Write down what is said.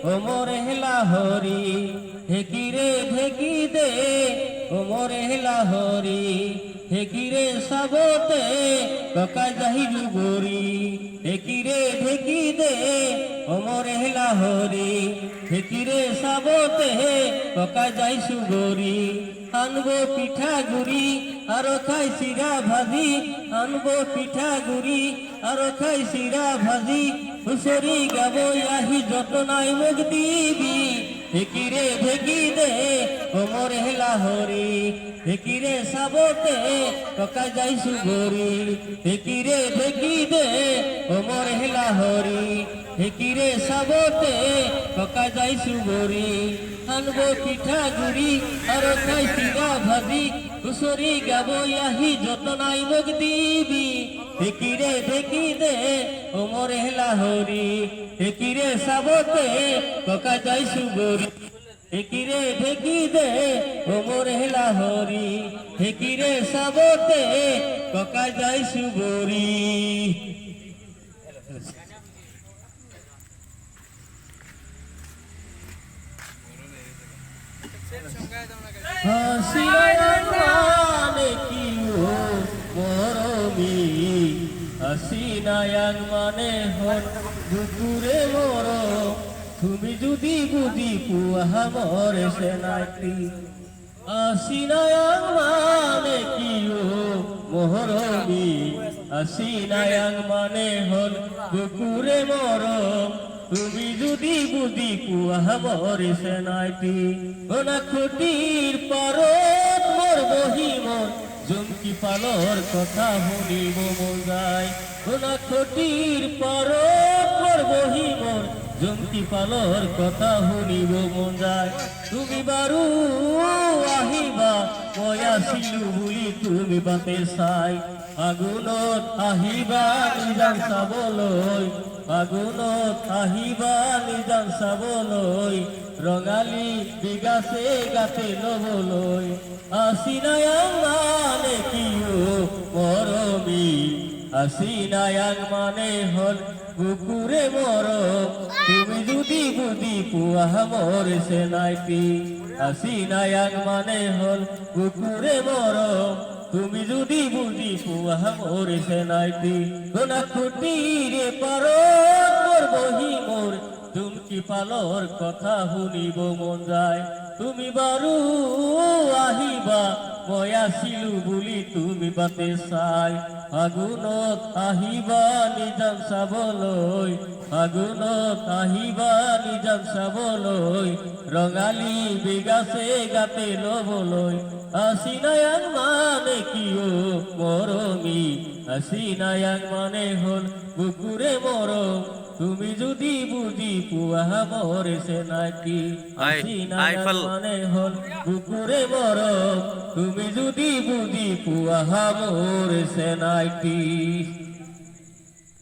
ও মোরে লাহরি ঢেকিরে ঢেকি দে ও মোরে লাহরি ঢেকিরে সাবতে ককা যাহি যুগরি ঢেকিরে ঢেকি দে ও মোরে লাহরি ঢেকিরে সাবতে ককা যাই সুগরি আনবো পিঠা গুড়ি আর খাই সিরা ভাজি আনবো পিঠা গুড়ি আর খাই সিরা ভাজি হুসরি গাবো আহি যত নাই মুখ দিবি ঢেকিরে ঢেকি দে ও মোরে লাহরি ঢেকিরে সাবতে ককা যাই সুগরি ঢেকিরে ঢেকি দে ও মোরে লাহরি ঢেকিরে সাবতে ককা যাই সুগরি আনবো পিঠা গুড়ি আর খাই সিরা ভাজি হুসরি গাবো আহি যত নাই মুখ দিবি ঢেকিরে ঢেকি দে ও মোরে লাহরি ঢেকিরে সাবতে ককা যাই সুগরি ঢেকিরে ঢেকি দে ও মোরে লাহরি ঢেকিরে সাবতে ককা যাই সুগরি হাসিনায়ান কি ও মরমি হাসিনায়ান মানে হল দুপুরে মর তুমি যদি বুঝি কুয়াহা মরে সে নাইতি হাসিনায়ান মানে কি ও মরমি হাসিনায়ান মানে হল দুপুরে মর তুমি যদি বুঝি কুয়াহা মরে সে নাইতি ওনা খুঁটির পারত মোর বহিম জমকি পালর কথা শুনিব মন যায় ওনা খুঁটির পারত মোর বহিম জমকি পালর কথা শুনিব মন যায় তুমি বারু আহিবা মই আছিলো বুলি তুমি বাটে চাই আগুনত আহিবা নিজান চাবলৈ আগুনত আহিবা নিজান চাবলৈ ৰঙালী বিগাছে গাতে লবলৈ হাসিনায়ান মানে কি ও মৰমী হাসিনায়ান মানে হল বুকুরে মরম তুমি যদি বুঝি পুয়াহা মরে সে নাইতি হাসিনায়ান মানে হল বুকুরে মরম তুমি যদি বুঝি পুয়াহা মরে সে নাইতি কোনা খুঁটিরে পারত মোর বহি মোর জুমকি পালর কথা শুনিব মন যায় তুমি বারু আহিবা মই আছিলো বুলি তুমি বাটে চাই আগুনত আহিবা নিজান চাবলৈ আগুনত আহিবা নিজান চাবলৈ ৰঙালী বিগাছে গাতে লবলৈ হাসিনায়ান মানে কি ও মৰমী হাসিনায়ান মানে হল বুকুরে মরম তুমি যদি বুঝি পুয়াহা মরে সে নাকি হাসিনায়ান মানে হল বুকুরে মরম তুমি যদি বুঝি পুয়াহা মরে সে নাকি